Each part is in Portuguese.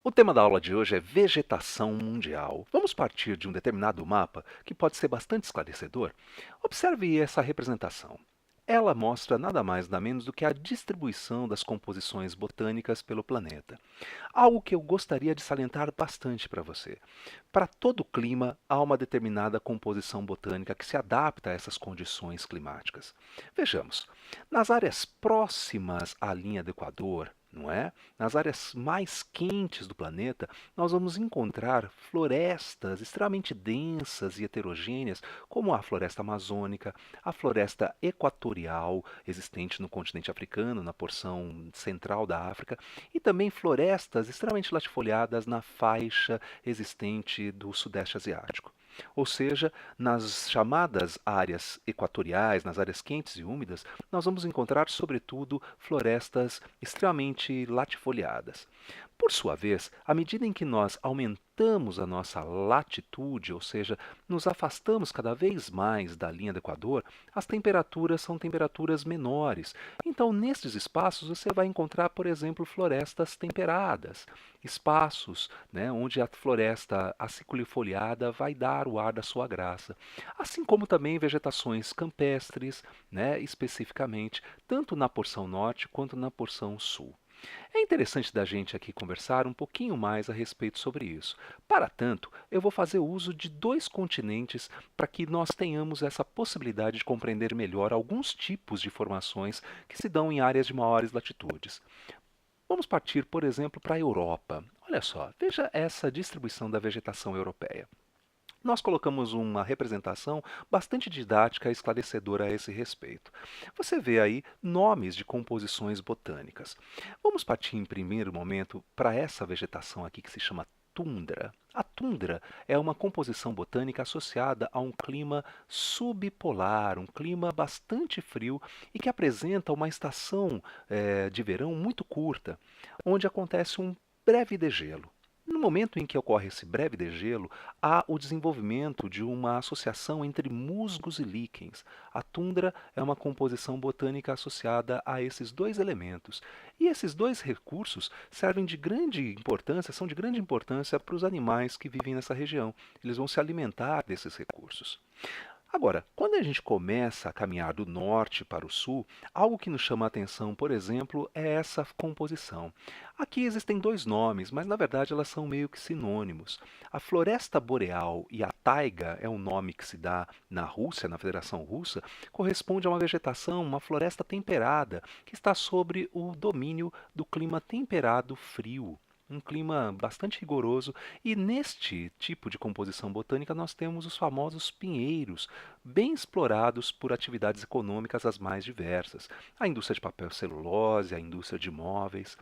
O tema da aula de hoje é vegetação mundial. Vamos partir de um determinado mapa que pode ser bastante esclarecedor? Observe essa representação. Ela mostra nada mais nada menos do que a distribuição das composições botânicas pelo planeta. Algo que eu gostaria de salientar bastante para você. Para todo clima, há uma determinada composição botânica que se adapta a essas condições climáticas. Vejamos, nas áreas próximas à linha do Equador, não é? Nas áreas mais quentes do planeta, nós vamos encontrar florestas extremamente densas e heterogêneas, como a floresta amazônica, a floresta equatorial, existente no continente africano, na porção central da África, e também florestas extremamente latifoliadas na faixa existente do Sudeste Asiático. Ou seja, nas chamadas áreas equatoriais, nas áreas quentes e úmidas, nós vamos encontrar, sobretudo, florestas extremamente latifoliadas. Por sua vez, à medida em que nós aumentamos a nossa latitude, ou seja, nos afastamos cada vez mais da linha do Equador, as temperaturas são temperaturas menores. Então, nestes espaços, você vai encontrar, por exemplo, florestas temperadas, espaços, né, onde a floresta aciculifoliada vai dar o ar da sua graça, assim como também vegetações campestres, né, especificamente, tanto na porção norte quanto na porção sul. É interessante da gente aqui conversar um pouquinho mais a respeito sobre isso. Para tanto, eu vou fazer uso de dois continentes para que nós tenhamos essa possibilidade de compreender melhor alguns tipos de formações que se dão em áreas de maiores latitudes. Vamos partir, por exemplo, para a Europa. Olha só, veja essa distribuição da vegetação europeia. Nós colocamos uma representação bastante didática e esclarecedora a esse respeito. Você vê aí nomes de composições botânicas. Vamos partir em primeiro momento para essa vegetação aqui que se chama tundra. A tundra é uma composição botânica associada a um clima subpolar, um clima bastante frio e que apresenta uma estação de verão muito curta, onde acontece um breve degelo. No momento em que ocorre esse breve degelo, há o desenvolvimento de uma associação entre musgos e líquens. A tundra é uma composição botânica associada a esses dois elementos. E esses dois recursos servem de grande importância, são de grande importância para os animais que vivem nessa região. Eles vão se alimentar desses recursos. Agora, quando a gente começa a caminhar do norte para o sul, algo que nos chama a atenção, por exemplo, é essa composição. Aqui existem dois nomes, mas na verdade elas são meio que sinônimos. A floresta boreal e a taiga é um nome que se dá na Rússia, na Federação Russa, corresponde a uma vegetação, uma floresta temperada, que está sobre o domínio do clima temperado frio. Um clima bastante rigoroso, e neste tipo de composição botânica nós temos os famosos pinheiros, bem explorados por atividades econômicas as mais diversas, a indústria de papel celulose, a indústria de móveis.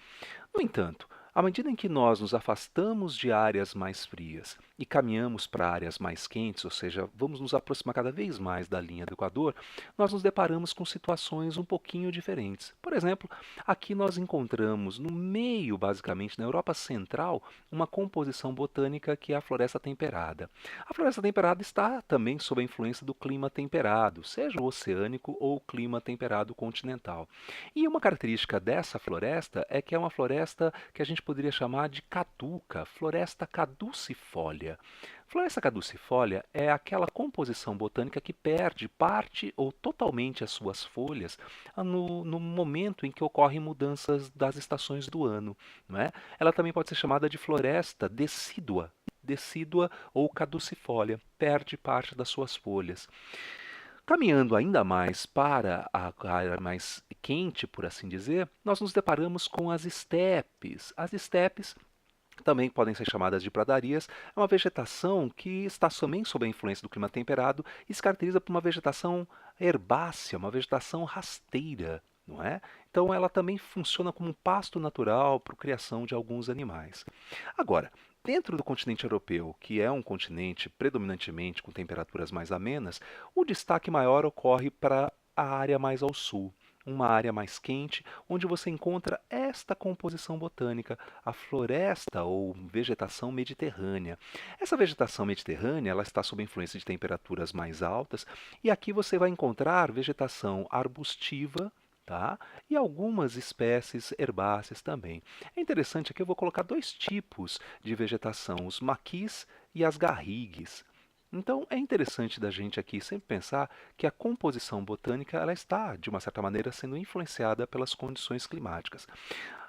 No entanto, à medida em que nós nos afastamos de áreas mais frias e caminhamos para áreas mais quentes, ou seja, vamos nos aproximar cada vez mais da linha do Equador, nós nos deparamos com situações um pouquinho diferentes. Por exemplo, aqui nós encontramos no meio, basicamente, na Europa Central, uma composição botânica que é a floresta temperada. A floresta temperada está também sob a influência do clima temperado, seja o oceânico ou o clima temperado continental. E uma característica dessa floresta é que é uma floresta que a gente poderia chamar de caduca, floresta caducifólia. Floresta caducifólia é aquela composição botânica que perde parte ou totalmente as suas folhas no momento em que ocorrem mudanças das estações do ano. Não é? Ela também pode ser chamada de floresta decídua. Decídua ou caducifólia, perde parte das suas folhas. Caminhando ainda mais para a área mais quente, por assim dizer, nós nos deparamos com as estepes. As estepes também podem ser chamadas de pradarias, é uma vegetação que está também sob a influência do clima temperado e se caracteriza por uma vegetação herbácea, uma vegetação rasteira, não é? Então ela também funciona como um pasto natural para a criação de alguns animais. Agora, dentro do continente europeu, que é um continente predominantemente com temperaturas mais amenas, o destaque maior ocorre para a área mais ao sul, uma área mais quente, onde você encontra esta composição botânica, a floresta ou vegetação mediterrânea. Essa vegetação mediterrânea, ela está sob influência de temperaturas mais altas, e aqui você vai encontrar vegetação arbustiva, tá? E algumas espécies herbáceas também. É interessante aqui, eu vou colocar dois tipos de vegetação, os maquis e as garrigues. Então, é interessante da gente aqui sempre pensar que a composição botânica ela está, de uma certa maneira, sendo influenciada pelas condições climáticas.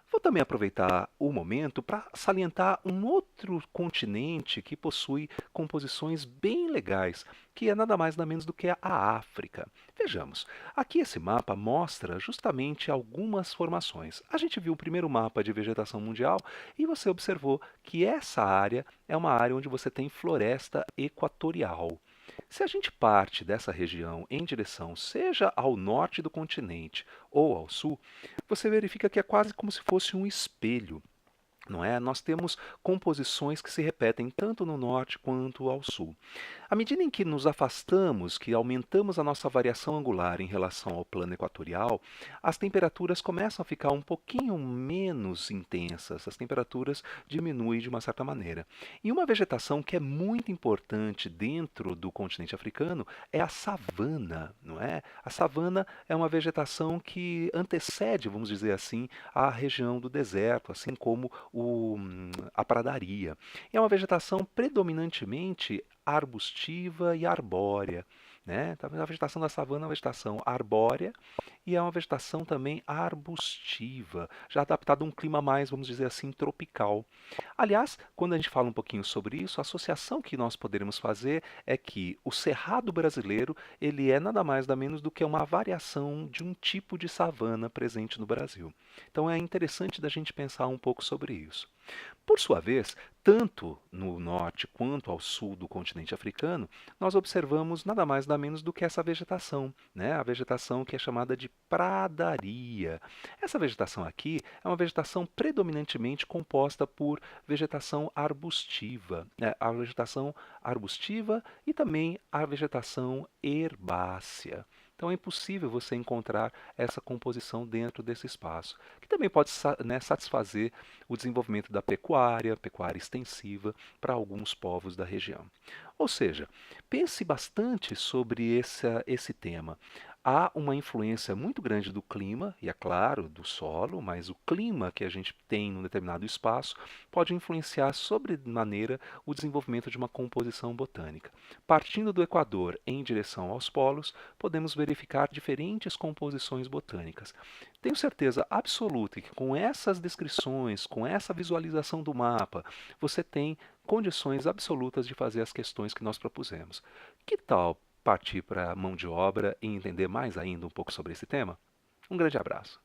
Vou também aproveitar o momento para salientar um outro continente que possui composições bem legais, que é nada mais nada menos do que a África. Vejamos, aqui esse mapa mostra justamente algumas formações. A gente viu o primeiro mapa de vegetação mundial e você observou que essa área é uma área onde você tem floresta equatorial. Se a gente parte dessa região em direção seja ao norte do continente ou ao sul, você verifica que é quase como se fosse um espelho. Não é? Nós temos composições que se repetem tanto no norte quanto ao sul. À medida em que nos afastamos, que aumentamos a nossa variação angular em relação ao plano equatorial, as temperaturas começam a ficar um pouquinho menos intensas, as temperaturas diminuem de uma certa maneira. E uma vegetação que é muito importante dentro do continente africano é a savana, não é? A savana é uma vegetação que antecede, vamos dizer assim, a região do deserto, assim como a pradaria. É uma vegetação predominantemente arbustiva e arbórea. Né? A vegetação da savana é uma vegetação arbórea e é uma vegetação também arbustiva, já adaptada a um clima mais, vamos dizer assim, tropical. Aliás, quando a gente fala um pouquinho sobre isso, a associação que nós poderemos fazer é que o cerrado brasileiro ele é nada mais nada menos do que uma variação de um tipo de savana presente no Brasil. Então é interessante da gente pensar um pouco sobre isso. Por sua vez, tanto no norte quanto ao sul do continente africano, nós observamos nada mais nada menos do que essa vegetação, né? A vegetação que é chamada de pradaria. Essa vegetação aqui é uma vegetação predominantemente composta por vegetação arbustiva, né? A vegetação arbustiva e também a vegetação herbácea. Então é impossível você encontrar essa composição dentro desse espaço, que também pode né, satisfazer o desenvolvimento da pecuária, pecuária extensiva, para alguns povos da região. Ou seja, pense bastante sobre esse tema. Há uma influência muito grande do clima, e é claro, do solo, mas o clima que a gente tem num determinado espaço pode influenciar sobremaneira o desenvolvimento de uma composição botânica. Partindo do Equador em direção aos polos, podemos verificar diferentes composições botânicas. Tenho certeza absoluta que com essas descrições, com essa visualização do mapa, você tem condições absolutas de fazer as questões que nós propusemos. Que tal partir para a mão de obra e entender mais ainda um pouco sobre esse tema? Um grande abraço.